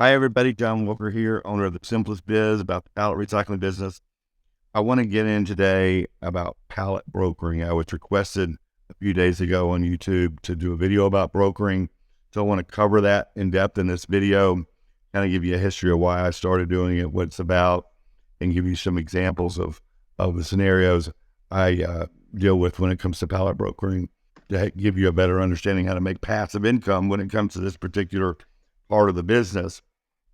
Hi, everybody. John Wilker here, owner of the Simplest Biz about the pallet recycling business. I want to get in today about pallet brokering. I was requested a few days ago on YouTube to do a video about brokering. So I want to cover that in depth in this video, kind of give you a history of why I started doing it, what it's about, and give you some examples of the scenarios I deal with when it comes to pallet brokering to give you a better understanding how to make passive income when it comes to this particular part of the business.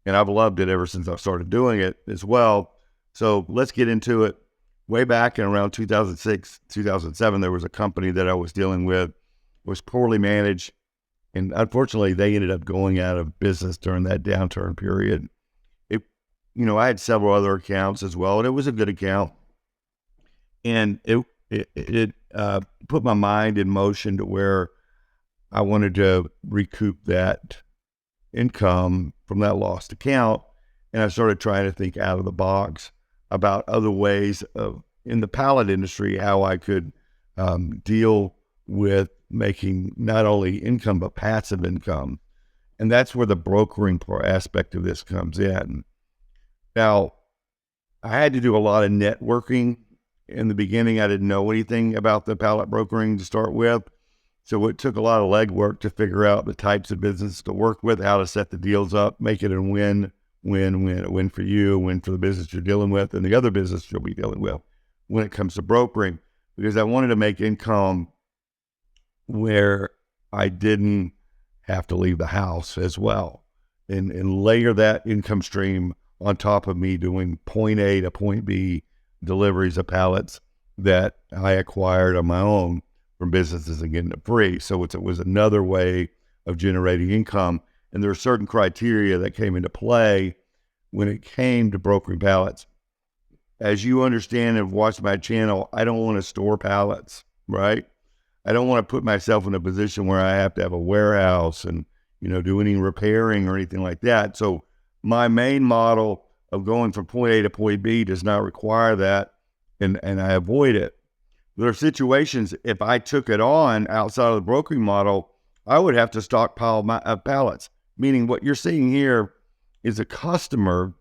And I've loved it ever since I started doing it as well. So let's get into it. Way back in around 2006, 2007, there was a company that I was dealing with, was poorly managed. And unfortunately, they ended up going out of business during that downturn period. I had several other accounts as well, and it was a good account. And it put my mind in motion to where I wanted to recoup that income from that lost account. And I started trying to think out of the box about other ways of in the pallet industry, how I could deal with making not only income, but passive income. And that's where the brokering aspect of this comes in. Now, I had to do a lot of networking. In the beginning, I didn't know anything about the pallet brokering to start with. So it took a lot of legwork to figure out the types of business to work with, how to set the deals up, make it a win for you, a win for the business you're dealing with, and the other business you'll be dealing with when it comes to brokering, because I wanted to make income where I didn't have to leave the house as well, and layer that income stream on top of me doing point A to point B deliveries of pallets that I acquired on my own from businesses and getting it free. So it was another way of generating income. And there are certain criteria that came into play when it came to brokering pallets. As you understand and have watched my channel, I don't want to store pallets, right? I don't want to put myself in a position where I have to have a warehouse and, do any repairing or anything like that. So my main model of going from point A to point B does not require that, and I avoid it. There are situations, if I took it on outside of the brokering model, I would have to stockpile my pallets, meaning what you're seeing here is a customer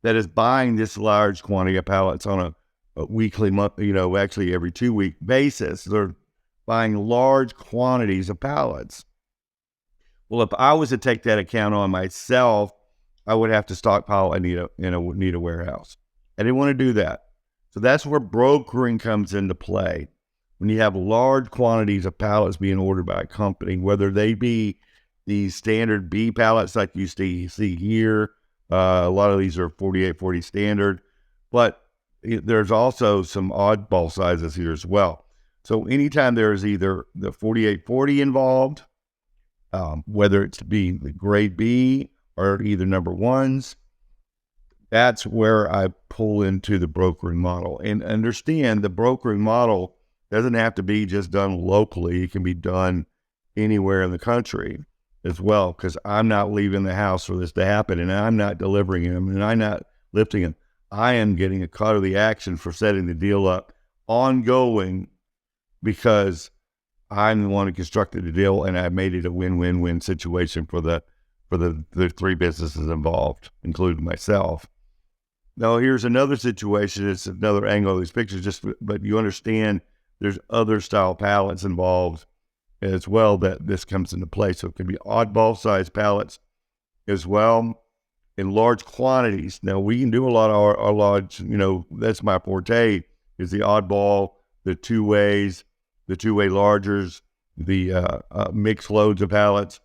that is buying this large quantity of pallets on a weekly, actually every 2-week basis. They're buying large quantities of pallets. Well, if I was to take that account on myself, I would have to stockpile and need a warehouse. I didn't want to do that. So that's where brokering comes into play. When you have large quantities of pallets being ordered by a company, whether they be the standard B pallets like you see here, a lot of these are 4840 standard, but there's also some oddball sizes here as well. So anytime there's either the 4840 involved, whether it's the grade B or either number ones, that's where I pull into the brokering model. And understand the brokering model doesn't have to be just done locally. It can be done anywhere in the country as well, because I'm not leaving the house for this to happen, and I'm not delivering them, and I'm not lifting them. I am getting a cut of the action for setting the deal up ongoing, because I'm the one who constructed the deal, and I made it a win-win-win situation for the three businesses involved, including myself. Now, here's another situation. It's another angle of these pictures, but you understand there's other style pallets involved as well that this comes into play. So it can be oddball size pallets as well in large quantities. Now, we can do a lot of our large, that's my forte, is the oddball, the two-way largers, the mixed loads of pallets.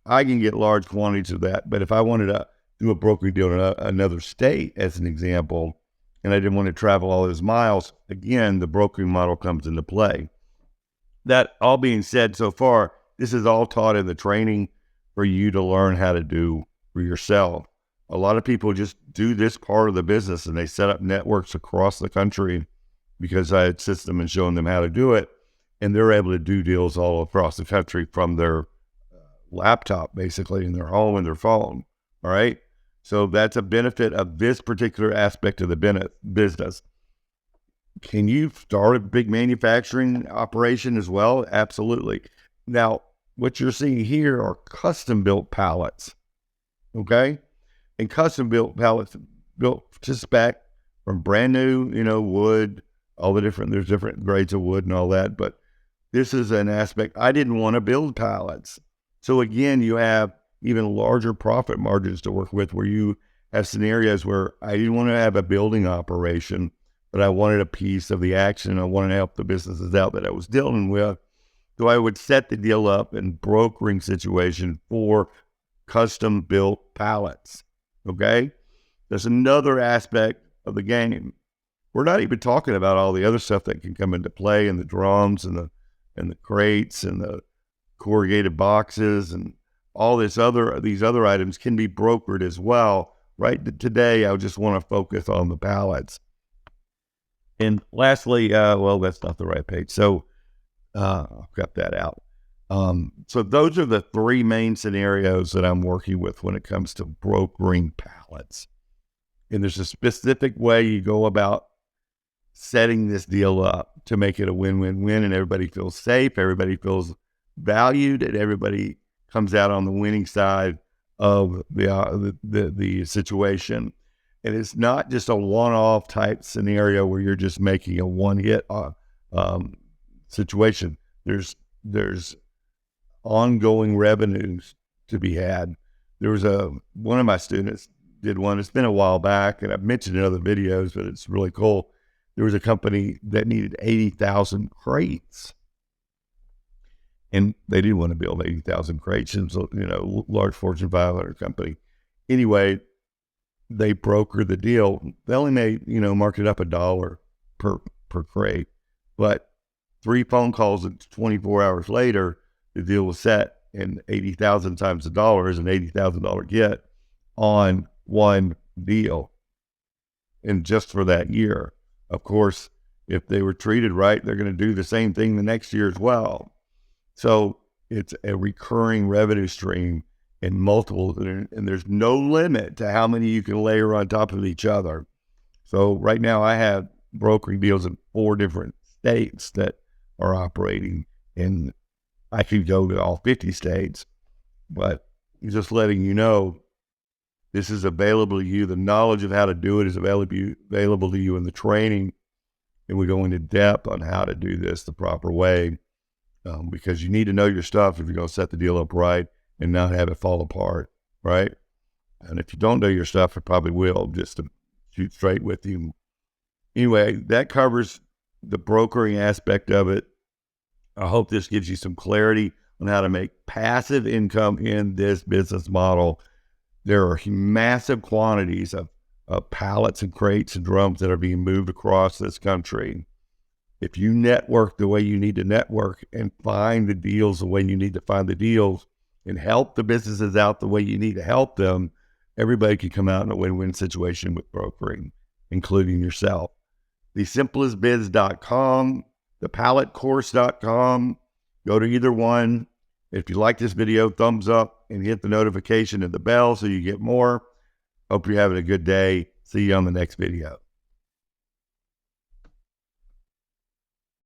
I can get large quantities of that, but if I wanted to do a brokering deal in another state, as an example, and I didn't want to travel all those miles, again, the brokering model comes into play. That all being said so far, this is all taught in the training for you to learn how to do for yourself. A lot of people just do this part of the business, and they set up networks across the country because I assist them in showing them how to do it, and they're able to do deals all across the country from their laptop, basically, in their home and their phone. All right. So that's a benefit of this particular aspect of the business. Can you start a big manufacturing operation as well? Absolutely. Now, what you're seeing here are custom built pallets. Okay. And custom built pallets built to spec from brand new, wood, all the different, there's different grades of wood and all that. But this is an aspect, I didn't want to build pallets. So again, you have even larger profit margins to work with, where you have scenarios where I didn't want to have a building operation, but I wanted a piece of the action. I wanted to help the businesses out that I was dealing with. So I would set the deal up in brokering situation for custom built pallets. Okay. There's another aspect of the game. We're not even talking about all the other stuff that can come into play, and the drums and the crates and the corrugated boxes and all these other items can be brokered as well. Right today, I just want to focus on the pallets. And lastly, well, that's not the right page. So I've got that out. So those are the three main scenarios that I'm working with when it comes to brokering pallets. And there's a specific way you go about setting this deal up to make it a win-win-win, and everybody feels safe, everybody feels valued, and everybody comes out on the winning side of the situation. And it's not just a one-off type scenario where you're just making a one-hit situation. There's ongoing revenues to be had. There was one of my students did one. It's been a while back, and I've mentioned it in other videos, but it's really cool. There was a company that needed 80,000 crates, and they didn't want to build 80,000 crates. It was large Fortune 500 company. Anyway, they brokered the deal. They only made, marked it up $1 per crate, but 3 phone calls and 24 hours later, the deal was set, and 80,000 times the dollar is an $80,000 get on one deal. And just for that year. Of course, if they were treated right, they're going to do the same thing the next year as well. So it's a recurring revenue stream in multiple, and there's no limit to how many you can layer on top of each other. So right now I have brokering deals in 4 different states that are operating, and I could go to all 50 states, but just letting you know, this is available to you. The knowledge of how to do it is available to you in the training, and we go into depth on how to do this the proper way, because you need to know your stuff if you're going to set the deal up right and not have it fall apart, right? And if you don't know your stuff, it probably will, just to shoot straight with you. Anyway, that covers the brokering aspect of it. I hope this gives you some clarity on how to make passive income in this business model. There are massive quantities of pallets and crates and drums that are being moved across this country. If you network the way you need to network and find the deals the way you need to find the deals and help the businesses out the way you need to help them, everybody can come out in a win-win situation with brokering, including yourself. TheSimplestBiz.com, thepalletcourse.com, go to either one. If you like this video, thumbs up and hit the notification and the bell so you get more. Hope you're having a good day. See you on the next video.